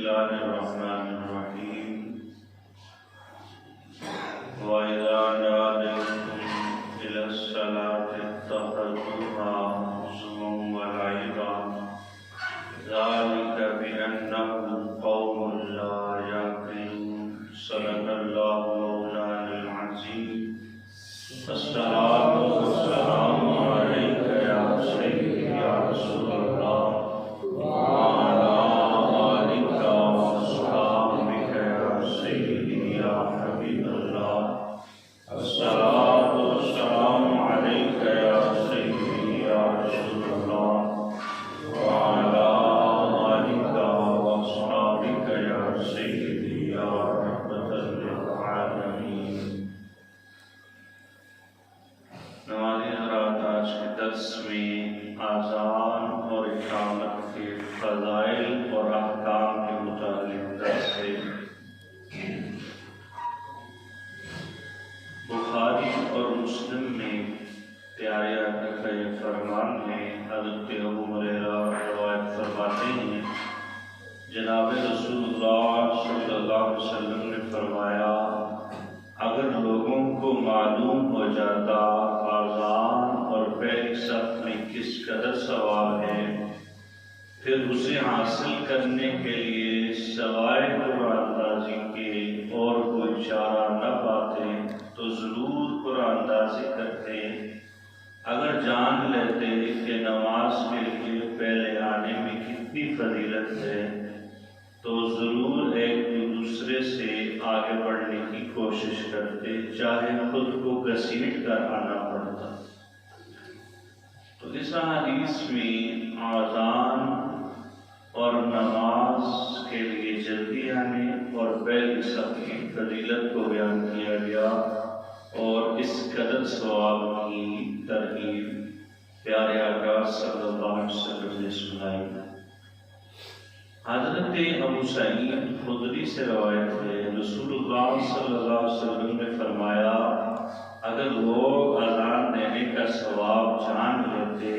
الله الرحمن الرحيم وإذا ناديتم إلى الصلاة اتخذوها هزوا ولعبا ذلك بأنهم قوم لا يعقلون صدق الله مولانا العظيم. الصلاة والسلام عليك يا سيدي يا رسول الله وعلى آلك وأصحابك يا سيدي يا حبيب الله. الصلاة والسلام عليك يا سيدي يا رسول الله وعلى آلك وأصحابك يا سيدي يا رحمة للعالمين. نماز حضرات، آج کے درس میں آذان اور اقامت کے فضائل اور احکام کے متعلق درس ہے۔ بخاری اور مسلم میں پیارے آقا کا یہ فرمان ہے، حضرت ابو ہریرہ روایت فرماتے ہیں، جناب رسول اللہ صلی اللہ علیہ وسلم نے فرمایا، اگر لوگوں کو معلوم ہو جاتا آذان اور پہلی صف میں کس قدر ثواب ہے، پھر اسے حاصل کرنے کے لیے سوائے قرآن اندازی کے اور کوئی چارہ نہ پاتے تو ضرور قرآن اندازی کرتے۔ اگر جان لیتے کہ نماز کے لیے پہلے آنے میں کتنی فضیلت ہے تو ضرور ایک دوسرے سے آگے بڑھنے کی کوشش کرتے، چاہے خود کو گھسیٹ کر آنا پڑتا۔ تو اس حدیث میں آذان اور نماز کے لیے جلدی آنے اور پہلی صف کی فضیلت کو بیان کیا گیا اور اس قدر ثواب کی ترغیب پیارے آقا صلی اللہ علیہ وسلم نے سنائی۔ حضرت ابو سعید خدری سے روایت ہے، رسول اللہ صلی اللہ علیہ وسلم نے فرمایا، اگر لوگ اذان دینے کا ثواب جان لیتے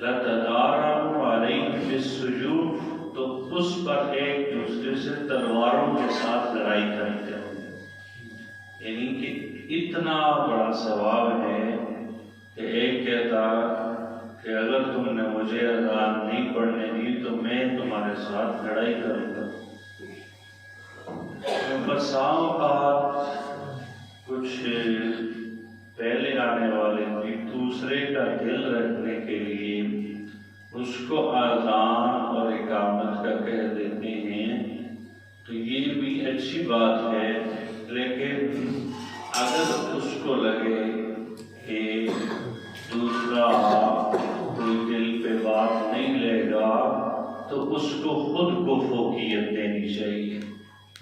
لَتَدَارَعُوا عَلَيْهِ بِالسُّجُودِ، تو اس پر ایک دوسرے سے تلواروں کے ساتھ لڑائی کرتے ہیں۔ یعنی کہ اتنا بڑا ثواب ہے کہ ایک کہتا کہ اگر تم نے مجھے اذان نہیں پڑھنے دی تو میں تمہارے ساتھ لڑائی کروں گا۔ بسا اوقات کچھ پہلے آنے والے بھی دوسرے کا دل رکھنے کے لیے اس کو اذان اور اقامت کا کہہ دیتے ہیں، تو یہ بھی اچھی بات ہے، لیکن اگر اس کو لگے کہ دوسرا کوئی دل پہ بات نہیں لے گا تو اس کو خود کو فوقیت دینی چاہیے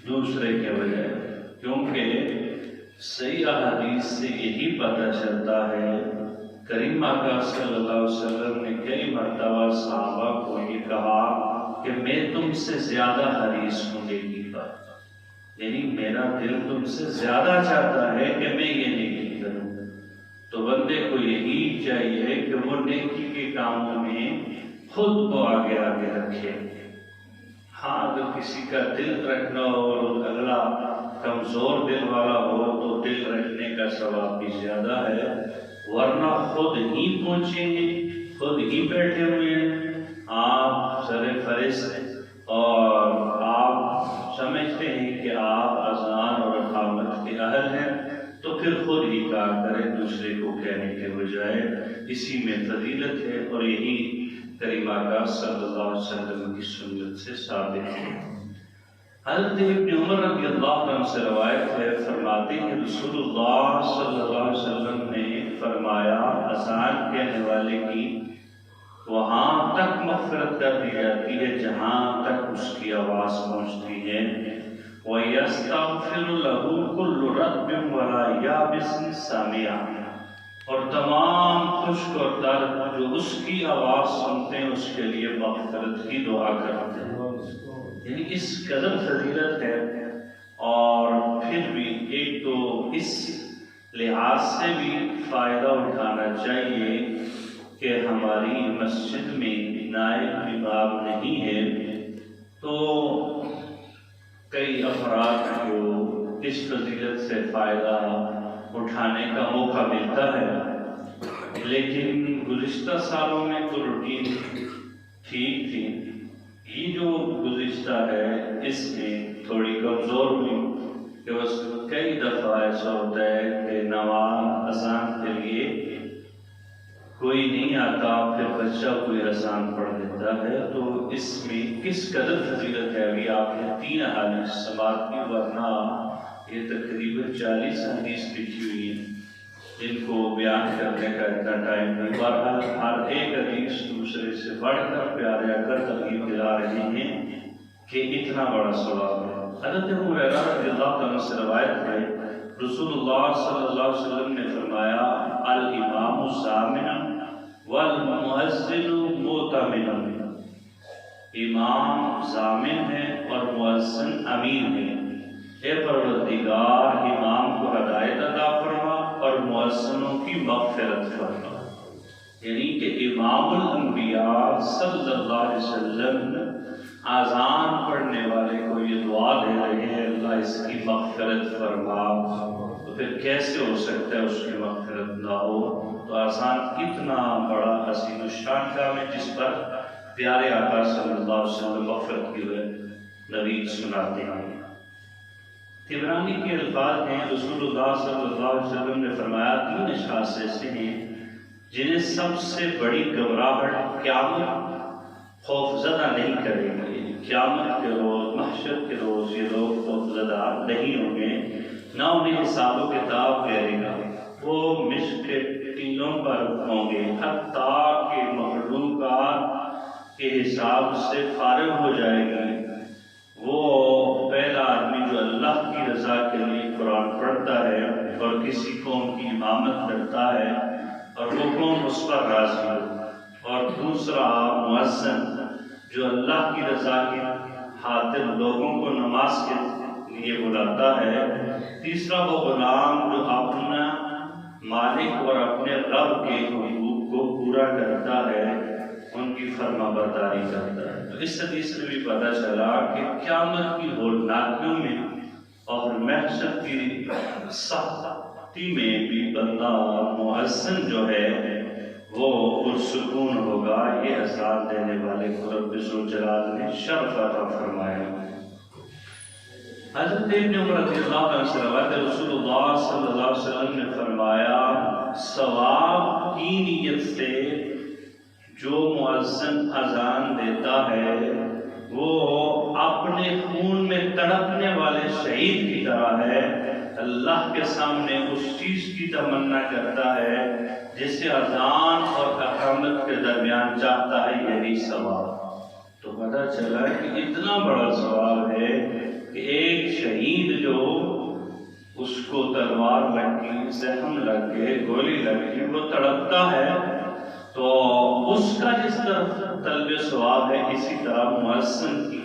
دوسرے کے بجائے، کیونکہ صحیح احادیث سے یہی پتہ چلتا ہے۔ کریم آقا صلی اللہ علیہ وسلم نے کئی مرتبہ صحابہ کو یہ کہا کہ میں تم سے زیادہ حریص ہوں نیکی پر، یعنی میرا دل تم سے زیادہ چاہتا ہے کہ میں یہ نیکی کروں۔ تو بندے کو یہی چاہیے کہ وہ نیکی کے کاموں میں خود کو آگے آگے رکھے۔ ہاں، اگر کسی کا دل رکھنا ہو اور اگلا کمزور دل والا ہو تو دل رکھنے کا ثواب بھی زیادہ ہے، ورنہ خود ہی پہنچیں گے، خود ہی بیٹھے ہوئے ہیں، آپ سر فہرست اور آپ سمجھتے ہیں کہ آپ اذان اور اقامت کے اہل ہیں، تو پھر خود ہی کام کریں دوسرے کو کہنے کے بجائے۔ اسی میں فضیلت ہے اور یہی کریم آقا صلی اللہ علیہ وسلم کی سنت سے ثابت ہے۔ حضرت ابن عمر رضی اللہ عنہ سے روایت ہے، فرماتے ہیں رسول اللہ صلی اللہ علیہ وسلم نے فرمایا، اذان کہنے والے کی وہاں تک مغفرت کر دی جاتی ہے جہاں تک اس کی آواز پہنچتی ہے، وَيَسْتَغْفِرُ لَهُ كُلُّ رَطْبٍ وَلَا يَابِسٍ سَامِعًا، اور تمام خشک اور تر جو اس کی آواز سنتے ہیں اس کے لیے مغفرت کی دعا کرتے ہیں۔ یعنی اس قدر فضیلت ہے، اور پھر بھی ایک تو اس لحاظ سے بھی فائدہ اٹھانا چاہیے کہ ہماری مسجد میں نائب امام نہیں ہے، تو کئی افراد کو اس فضیلت سے فائدہ اٹھانے کا موقع ملتا ہے، لیکن گزشتہ سالوں میں تو روٹین ٹھیک تھی، یہ جو گزشتہ ہے اس میں تھوڑی کمزور ہوئی کہ بس کئی دفعہ ایسا ہوتا ہے کہ نماز اذان کے لیے کوئی نہیں آتا، پھر بچہ کوئی اذان پڑھ دیتا ہے۔ تو اس میں کس قدر فضیلت ہے، ابھی آپ نے 3 احادیث سماعت کی، ورنہ یہ تقریباً 40 حدیث لکھی ہوئی ہیں جن کو بیان کرنے کا اتنا ٹائم نہیں۔ بہرحال ہر ایک حدیث دوسرے سے بڑھ کر پیارے کر ترغیب دلا رہے ہیں کہ اتنا بڑا ثواب ہے۔ حضرت ابو ہریرہ رضی اللہ عنہ سے روایت ہے، رسول اللہ صلی اللہ علیہ وسلم نے فرمایا، الامام ضامن والمؤذن مؤتمن، امام ضامن ہے اور مؤذن امین ہے۔ اے پروردگار، امام کو ہدایت عطا فرما اور مؤذنوں کی مغفرت فرما۔ یعنی کہ امام الانبیاء صلی اللہ علیہ وسلم اذان پڑھنے والے کو یہ دعا دے رہے ہیں، اللہ اس کی مغفرت فرما، تو پھر کیسے ہو سکتا ہے اس کی مغفرت نہ ہو؟ تو اذان کتنا بڑا عظیم الشان کام ہے جس پر پیارے آقا صلی اللہ علیہ وسلم مغفرت کی ہوئے نبی سناتے ہیں۔ طبرانی کے الفاظ ہیں، رسول اللہ صلی اللہ علیہ وسلم نے فرمایا، 3 اشخاص ایسے ہیں جنہیں سب سے بڑی گھبراہٹ قیامت خوفزدہ نہیں کرے گی۔ قیامت کے روز، محشر کے روز یہ لوگ خوفزدہ نہیں ہوں گے، نہ انہیں حساب و کتاب کرے گا، وہ مشق کے ٹیلوں پر ہوں گے، حتیٰ کہ مخلوقات کے حساب سے فارغ ہو جائے گی۔ وہ پہلا آدمی جو اللہ کی رضا کے لیے قرآن پڑھتا ہے اور کسی قوم کی امامت کرتا ہے اور وہ قوم اس پر راضی ہو، اور دوسرا مؤذن جو اللہ کی رضا کی خاطر لوگوں کو نماز کے لیے بلاتا ہے، تیسرا وہ غلام جو اپنا مالک اور اپنے رب کے حقوق کو پورا کرتا ہے، ان کی فرما برداری کرتا ہے۔ تو اس حدیث سے بھی پتہ چلا کہ قیامت کی ہولناکیوں میں اور محشر کی سختی میں بھی بندہ مؤذن جو ہے وہ پرسکون ہوگا۔ یہ اذان دینے والے کو رب ذوالجلال نے شرف عطا فرمایا۔ حضرت ابن عمر رضی اللہ عنہ سے روایت ہے، رسول اللہ صلی اللہ علیہ وسلم نے فرمایا، ثواب کی نیت سے جو مؤذن اذان دیتا ہے وہ اپنے خون میں تڑپنے والے شہید کی طرح ہے، اللہ کے سامنے اس چیز کی تمنا کرتا ہے جسے اذان اور اقامت کے درمیان چاہتا ہے، یعنی ثواب۔ تو پتہ چلا کہ اتنا بڑا ثواب ہے کہ ایک شہید جو اس کو تلوار لگی، زخم لگ گئے، گولی لگی، وہ تڑپتا ہے، تو اس کا جس طرح طلب ثواب ہے اسی طرح مؤذن کی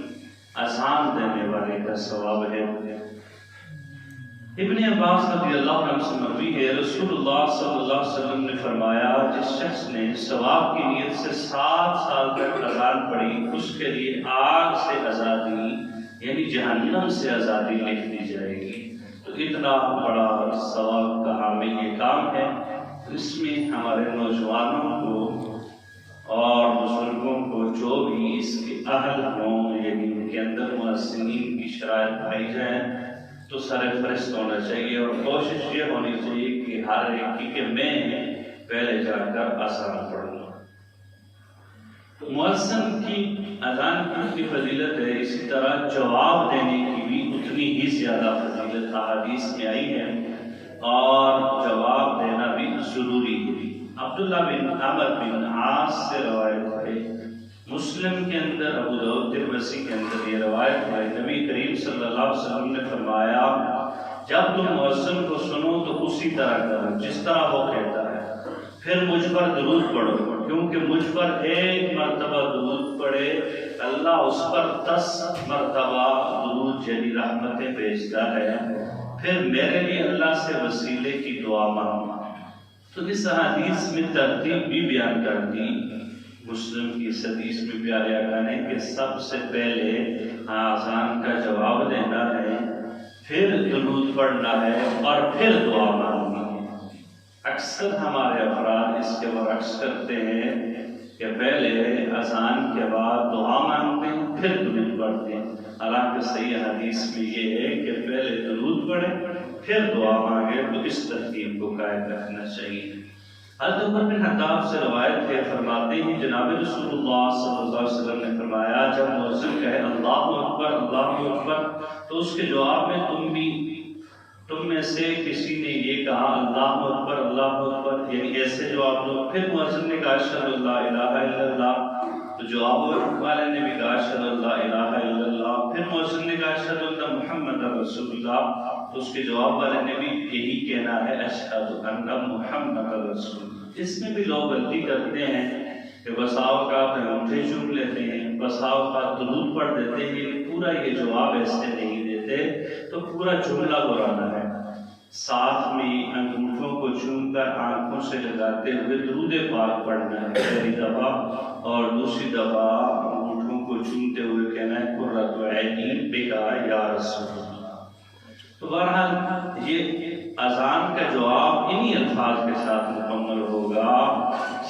اذان دینے والے کا ثواب ہے۔ ابن عباس رضی اللہ عنہ سے مروی ہے، رسول اللہ صلی اللہ علیہ وسلم نے فرمایا، جس شخص نے ثواب کی نیت سے 7 سال تک اذان پڑھی، اس کے لیے آگ سے آزادی یعنی جہنم سے آزادی لکھ دی جائے گی۔ تو اتنا بڑا ثواب کا حامل یہ کام ہے، اس میں ہمارے نوجوانوں کو اور بزرگوں کو جو بھی اس کے اہل ہوں، یعنی ان کے اندر مؤذنین کی شرائط پائی جائیں تو سرفرست ہونا چاہیے، اور کوشش یہ ہونی چاہیے کہ ہر ایک کہ میں پہلے جا کر اذان پڑھوں۔ مؤذن کی اذان کی فضیلت ہے، اسی طرح جواب دینے کی بھی اتنی ہی زیادہ فضیلت احادیث میں آئی ہے، اور جواب دینا بھی ضروری ہے۔ عبداللہ بن عمر بن عاص سے روایت ہے، مسلم کے اندر، ابو داؤد ترمذی کے اندر یہ روایت ہے، نبی کریم صلی اللہ علیہ وسلم نے فرمایا، جب تم مؤذن کو سنو تو اسی طرح کرو جس طرح وہ کہتا ہے، پھر مجھ پر درود پڑھو، کیونکہ مجھ پر 1 مرتبہ درود پڑھے اللہ اس پر 10 مرتبہ درود یعنی رحمتیں بھیجتا ہے، پھر میرے لیے اللہ سے وسیلے کی دعا مانگو۔ تو اس حدیث میں ترتیب بھی بیان کر دی، مسلم کی حدیث میں پیارے آقا نے کہ سب سے پہلے اذان کا جواب دینا ہے، پھر درود پڑھنا ہے اور پھر دعا مانگنی ہے۔ اکثر ہمارے افراد اس کے برعکس کرتے ہیں کہ پہلے اذان کے بعد دعا مانگتے ہیں پھر درود پڑھتے ہیں، حالانکہ صحیح حدیث میں یہ ہے کہ پہلے درود پڑھیں پھر دعا مانگے، تو اس ترتیب کو قائم رکھنا چاہیے۔ حضرت عمر بن خطاب سے روایت ہے، فرماتے ہیں جناب رسول اللہ صلی اللہ علیہ وسلم نے فرمایا جب مؤذن کہے اللہ اکبر اللہ اکبر تو اس کے جواب میں تم میں سے کسی نے یہ کہا اللہ اکبر، یعنی ایسے جواب دو۔ پھر مؤذن نے کہا اشہد ان لا الہ الا اللہ، تو جواب والے نے بھی کہا اشہد ان لا الہ الا اللہ۔ پھر مؤذن نے کہا اشہد ان محمد رسول اللہ، تو اس کے جواب والے نے بھی یہی کہنا ہے اشہد ان محمد رسول اللہ۔ اس میں بھی لوگ غلطی کرتے ہیں کہ بسا اوقات انگوٹھے چوم لیتے ہیں، بسا اوقات درود پڑھ دیتے ہیں، پورا یہ جواب ایسے نہیں دیتے، تو پورا جملہ دہرانا ہے، ساتھ میں انگوٹھوں کو چوم کر آنکھوں سے لگاتے ہوئے درود پاک پڑھنا ہے پہلی دفعہ، اور دوسری دفعہ انگوٹھوں کو چومتے ہوئے کہنا ہے قرۃ عینی بک یا رسول اللہ۔ تو بہرحال یہ اذان کا جواب انہی الفاظ کے ساتھ مکمل ہوگا،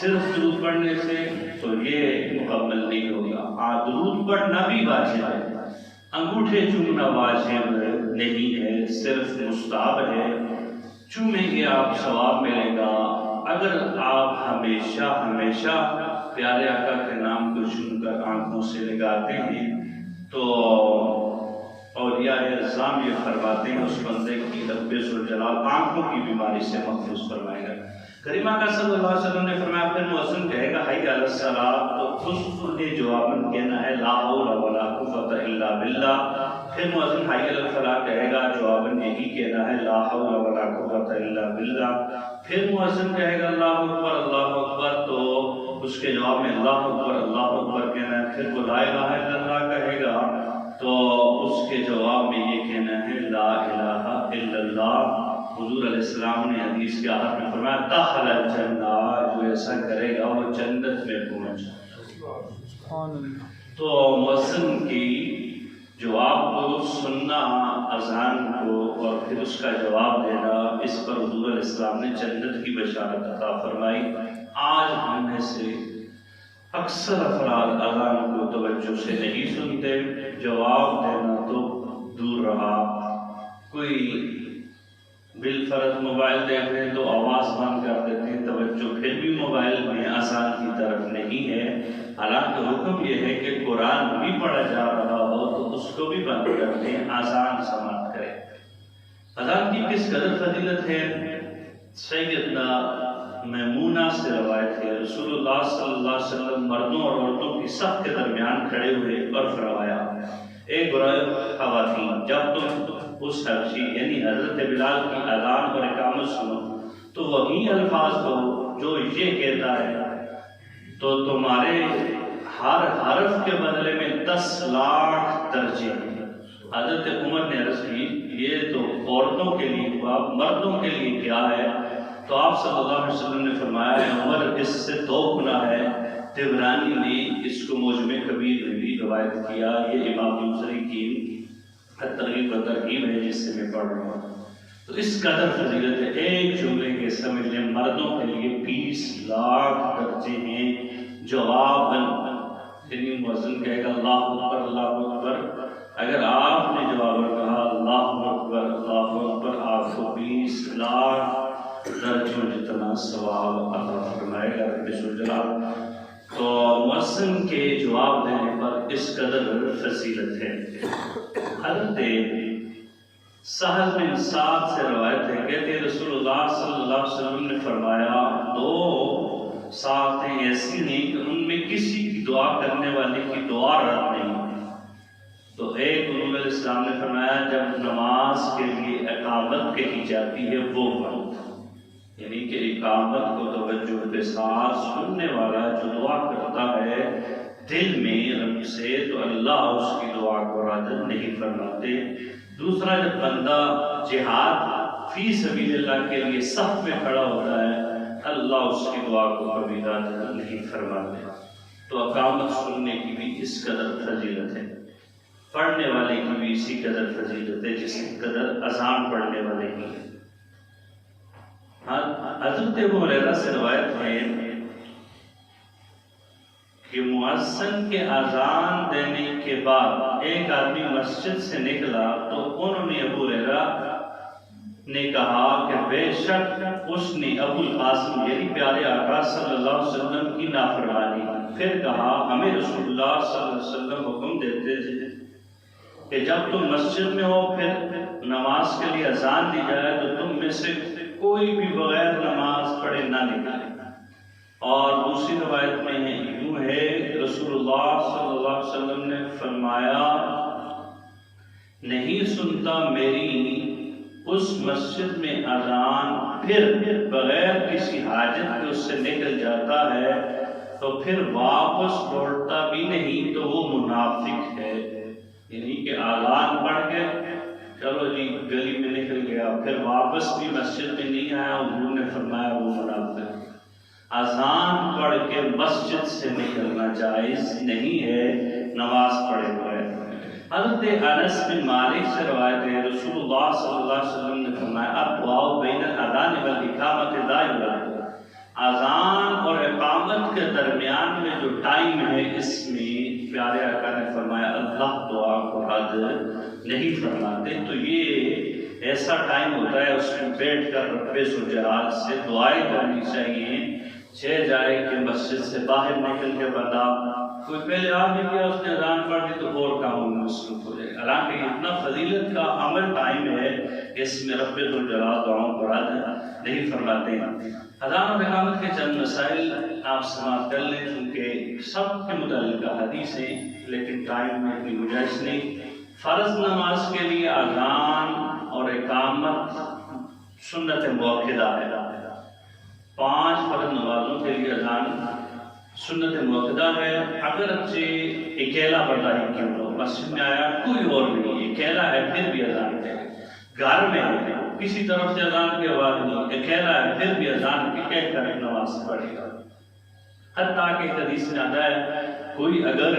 صرف درود پڑھنے سے تو یہ مکمل نہیں ہوگا۔ درود پڑھنا بھی واجب ہے، انگوٹھے چومنا واجب نہیں ہے، صرف مستحب ہے، چومیں گے آپ ثواب ملے گا۔ اگر آپ ہمیشہ پیارے آقا کے نام کو چوم کر آنکھوں سے لگاتے ہیں تو اولیاء اعظام یہ فرماتے ہیں اس بندے کی رب ذوالجلال آنکھوں کی بیماری سے محفوظ فرمائے گا۔ کریم آقا صلی اللہ علیہ وسلم نے فرمایا پھر مؤذن کہے گا حی علی الصلاۃ، تو اس نے جواباً کہنا ہے لا حول ولا قوۃ الا باللہ۔ پھر مؤذن حی علی الفلاح کہے گا، جواباً یہی کہنا ہے لا حول ولا قوۃ الا باللہ۔ پھر مؤذن کہے گا اللہ اکبر، تو اس کے جواب میں اللہ اکبر کہنا ہے۔ پھر وہ لا الہ الا اللہ کہے گا تو اس کے جواب میں یہ کہنا ہے لا الہ الا اللہ۔ حضور علیہ السلام نے حدیث کے آخر میں فرمایا دخل الجنہ، جو ایسا کرے گا وہ جنت میں پہنچ جائے گا۔ تو مؤذن کی جواب کو سننا، اذان کو اور پھر اس کا جواب دینا، اس پر حضور علیہ السلام نے جنت کی بشارت عطا فرمائی۔ آج ہم میں سے اکثر افراد اذان کو توجہ سے نہیں سنتے، جواب دینا تو دور رہا۔ کوئی بالفرض موبائل دیکھ رہے ہیں تو آواز بند کر دیتے ہیں، توجہ پھر بھی موبائل میں اذان کی طرف نہیں ہے، حالانکہ حکم یہ ہے کہ قرآن بھی پڑھا جا رہا ہو تو اس کو بھی بند کر دیں، اذان سماعت کریں۔ اذان کی کس قدر فضیلت ہے، سیدنا میمونہ سے روایت ہے، رسول اللہ صلی اللہ علیہ وسلم مردوں اور عورتوں کی صف کے درمیان کھڑے ہوئے اور فرمایا اے گروہ خواتین، جب تم اس حبشی یعنی حضرت بلال کی اذان اور اقامت سنو تو وہی الفاظ ہو جو یہ کہتا ہے، تو تمہارے ہر حرف کے بدلے میں 10 لاکھ درجے۔ حضرت عمر نے عرض کی یہ تو عورتوں کے لیے ہوا، مردوں کے لیے کیا ہے؟ تو آپ صلی اللہ علیہ وسلم نے فرمایا ہے عمر اس سے 2 گنا ہے۔ طبرانی نے اس کو معجم کبیر میں بھی روایت کیا، یہ امام دوسری کی ترغیب و ترغیب ہے جس سے میں پڑھ رہا ہوں۔ تو اس قدر فضیلت ہے، ایک جملے کے سمجھ لیں مردوں کے لیے 20 لاکھ درجے ہیں۔ جواب یعنی مؤذن کہے گا اللہ اکبر، اگر آپ نے جواب کہا اللہ اکبر، آپ کو 20 لاکھ درجوں جتنا ثواب عطا فرمائے گا رب ذوالجلال۔ تو مؤذن کے جواب دینے پر اس قدر فضیلت ہے۔ حضرت سہل بن سعد سے روایت ہے، کہتے ہیں رسول اللہ صلی اللہ علیہ وسلم نے فرمایا 2 ساعتیں ایسی ہیں کہ ان میں کسی کی دعا کرنے والے کی دعا رد نہیں۔ تو ایک حضور علیہ السلام نے فرمایا جب نماز کے لیے اقامت کہی جاتی ہے وہ وقت، یعنی کہ اقامت کو توجہ کے ساتھ سننے والا جو دعا کرتا ہے دل میں رب سے، تو اللہ اس کی دعا کو رد نہیں فرماتے۔ دوسرا جب بندہ جہاد فی سبیل اللہ کے لیے صف میں کھڑا ہوتا ہے، اللہ اس کی دعا کو کبھی رد نہیں فرماتے۔ تو اقامت سننے کی بھی اس قدر فضیلت ہے، پڑھنے والے کی بھی اسی قدر فضیلت ہے جس قدر اذان پڑھنے والے کی ہے۔ حضرت ابو ہریرہ سے روایت ہے کہ مؤذن کے اذان دینے کے بعد ایک آدمی مسجد سے نکلا تو انہوں نے ابو ہریرہ نے کہا کہ بے شک اس نے ابو القاسم یعنی پیارے آقا صلی اللہ علیہ وسلم کی نافرمانی کی۔ پھر کہا ہمیں رسول اللہ صلی اللہ علیہ وسلم حکم دیتے تھے کہ جب تم مسجد میں ہو پھر نماز کے لیے اذان دی جائے تو تم میں سے کوئی بھی بغیر نماز پڑھے نہ نکلے۔ اور دوسری روایت میں یوں ہے رسول اللہ صلی اللہ علیہ وسلم نے فرمایا نہیں سنتا میری اس مسجد میں اذان پھر بغیر کسی حاجت کے اس سے نکل جاتا ہے تو پھر واپس لوٹتا بھی نہیں تو وہ منافق ہے، یعنی کہ اذان پڑھ کے چلو جی گلی میں نکل گیا پھر واپس بھی مسجد میں نہیں آیا، حضور نے فرمایا وہ منافق ہے۔ اذان پڑھ کے مسجد سے نکلنا جائز نہیں ہے نماز پڑھے ہوئے۔ حضرت انس بن مالک سے روایت ہے رسول اللہ صلی اللہ علیہ وسلم نے فرمایا ابواؤ بین الاذان والاقامۃ لا یرد، اذان اور اقامت کے درمیان میں جو ٹائم ہے اس میں پیارے آقا نے فرمایا اللہ دعا کو رد نہیں فرماتے۔ تو یہ ایسا ٹائم ہوتا ہے اس میں بیٹھ کر رب ذوالجلال سے دعائیں کرنی چاہیے، چھ جائے کہ مسجد سے باہر نکل کے بندہ کوئی پہلے آ بھی کیا اس نے اذان پڑھ دی تو اور کاموں میں مصروف ہو جائے، حالانکہ اتنا فضیلت کا عمل ٹائم ہے اس میں رب ذوالجلال دعاؤں کو رد نہیں فرماتے۔ اذان اور اقامت کے چند مسائل آپ سماعت کر لیں چونکہ سب کے متعلقہ حدیث ہیں لیکن ٹائم میں اتنی گنجائش نہیں۔ فرض نماز کے لیے اذان اور اقامت سنت موقدہ ہے، 5 فرض نمازوں کے لیے اذان سنت موقدہ ہے، اگرچہ اکیلا بندہ ہی کیوں ہو، مسجد میں آیا کوئی اور نہیں، اکیلا ہے پھر بھی اذان ہے، گھر میں کسی طرف سے اذان کی آواز نہیں، اکیلا ہے پھر بھی اذان کی کہہ کر نماز پڑھے گا۔ حتیٰ کہ حدیث میں آتا ہے کوئی اگر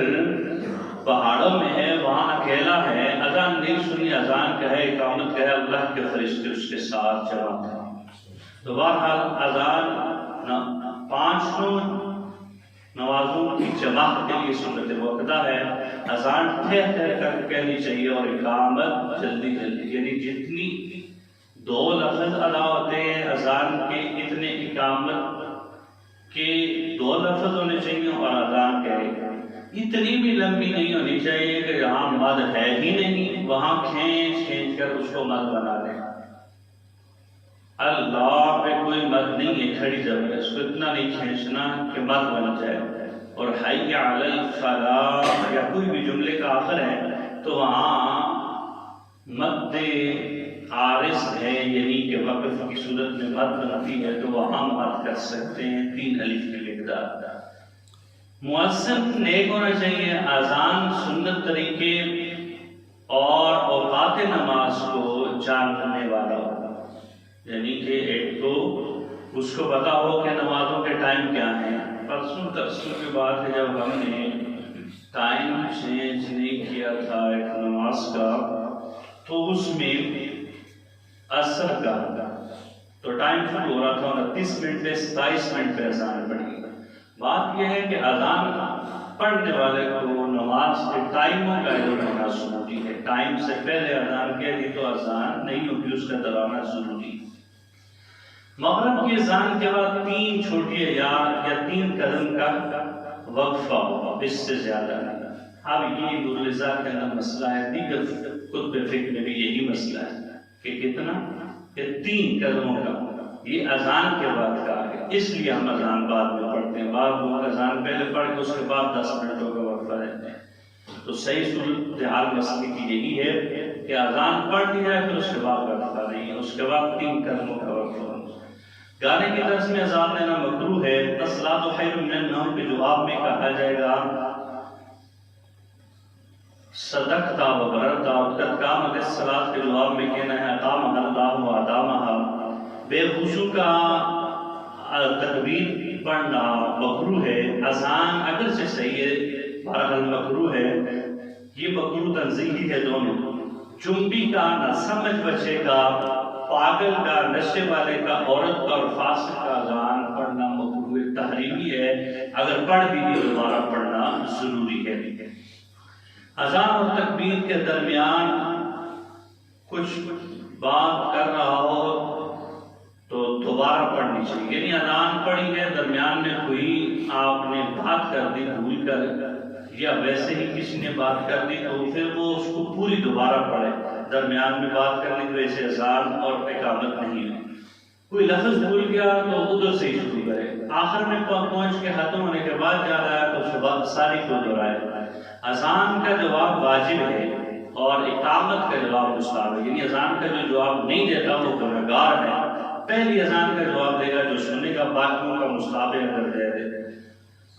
پہاڑوں میں ہے وہاں اکیلا ہے اذان نہیں سنی، اذان کہے اقامت کہے اللہ کے فرشتے اس کے ساتھ جمع ہیں۔ تو بہرحال اذان 5 نمازوں کی جماعت کے لیے سنت موقدہ ہے، اذان ٹھہر ٹھہر کر کہنی چاہیے اور اقامت جلدی جلدی، یعنی جتنی 2 لفظ ادا ہوتے ہیں اذان کے اتنے اقامت کے 2 لفظ ہونے چاہیے اور اذان کہے اتنی بھی لمبی نہیں ہونی چاہیے کہ جہاں مد ہے ہی نہیں وہاں کھینچ کھینچ کر اس کو مد بنا دیں۔ اللہ پہ کوئی مد نہیں ہے کھڑی جگہ، اس کو اتنا نہیں کھینچنا کہ مد بن جائے، اور حی علی الفلاح یا کوئی بھی جملے کا آخر ہے تو وہاں مد عارض ہے یعنی کہ وقف کی صورت میں مد بنتی ہے تو وہاں مد کر سکتے ہیں 3 الف کی مقدار۔ مؤذن نیک ہونا چاہیے، اذان سنت طریقے اور اوقات نماز کو جاننے والا ہو، یعنی کہ ایک تو اس کو پتا ہو کہ نمازوں کے ٹائم کیا ہیں۔ پرسوں ترسوں کی بات ہے جب ہم نے ٹائم چینج نہیں کیا تھا ایک نماز کا تو اس میں عصر کا تو ٹائم شروع ہو رہا تھا 29 منٹ پہ 27 منٹ پہ اذان پڑی۔ بات یہ ہے کہ اذان پڑھنے والے کو نماز کے ٹائموں کا علم ہونا ضروری ہے، ٹائم سے پہلے اذان کہہ دی تو اذان نہیں ہوگی، اس کا دلانا ضروری ہے۔ مغرب کی اذان کے بعد 3 چھوٹی یا 3 قدم کا وقفہ ہو، اس سے زیادہ نہیں۔ اب یہ نورالرضا کے اندر مسئلہ ہے، دیگر کتب فقہ میں بھی یہی مسئلہ ہے کہ کتنا کہ 3 قدموں کا، یہ اذان کے بعد کا ہے، اس لیے ہم اذان بعد میں پڑھتے ہیں۔ بعض لوگ اذان پہلے پڑھ کے اس کے بعد 10 منٹوں کا وقفہ رہتے ہیں، تو صحیح صورتحال مسئلے کی یہی ہے کہ اذان پڑھ دی جائے پھر اس کے بعد وقفہ نہیں ہے، اس کے بعد 3 قدموں کا وقفہ۔ گانے کی درس میں اذان دینا مکروہ ہے، الصلاۃ خیر من النوم کے جواب میں کہا جائے گا صدقت و بررت، اور قد قامت الصلاۃ کے جواب میں کہنا ہے اقامها اللہ و ادامها۔ بے وضو کا تکبیر پڑھنا مکروہ ہے، اذان اگر سے صحیح ہے بہرحال مکروہ ہے، یہ مکروہ تنزیہی ہے دونوں، چنبی کا نہ سمجھ بچے کا، پاگل کا، نشے والے کا، عورت کا اور فاسق کا اذان پڑھنا مکروہ تحریمی ہے، اگر پڑھ بھی دوبارہ پڑھنا ضروری ہے۔ اذان اور تکبیر کے درمیان کچھ بات کر رہا ہو تو دوبارہ پڑھنی چاہیے، یعنی اذان پڑھی ہے درمیان میں کوئی آپ نے بات کر دی بھول کر یا ویسے ہی کسی نے بات کر دی تو پھر وہ اس کو پوری دوبارہ پڑھے، درمیان میں بات کرنے کی وجہ سے اذان اور اقامت نہیں ہے۔ کوئی لفظ بھول گیا تو ادھر سے ہی شروع کرے، آخر میں پہنچ کے ختم ہونے کے بعد جا رہا ہے تو صبح ساری کو دہرائے۔ اذان کا جواب واجب ہے اور اقامت کا جواب مستحب ہے، یعنی اذان کا جو جواب نہیں دیتا وہ گنہگار ہے، پہلی اذان کا جواب دے گا جو سننے کا، باقیوں کا مستحب ہے اگر دے دے۔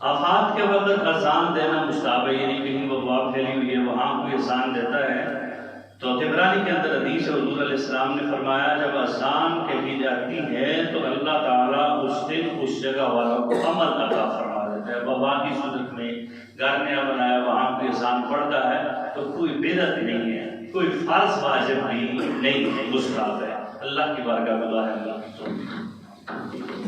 آفات کے وقت اذان دینا مستحب ہے، یعنی کہیں وبا پھیلی ہوئی ہے وہاں کوئی اذان دیتا ہے تو طبرانی کے اندر حدیث ہے، حضور علیہ السلام نے فرمایا جب اذان کہی جاتی ہے تو اللہ تعالیٰ اس دن اس جگہ والوں کو امن عطا فرما دیتا ہے۔ وبا کی صورت میں گھر نیا بنایا وہاں کوئی اذان پڑھتا ہے تو کوئی بدعت نہیں ہے، کوئی فرض واجب بھی نہیں ہے، مستحب ہے۔ اللہ کی بارگاہ میں دعا ہے اللہ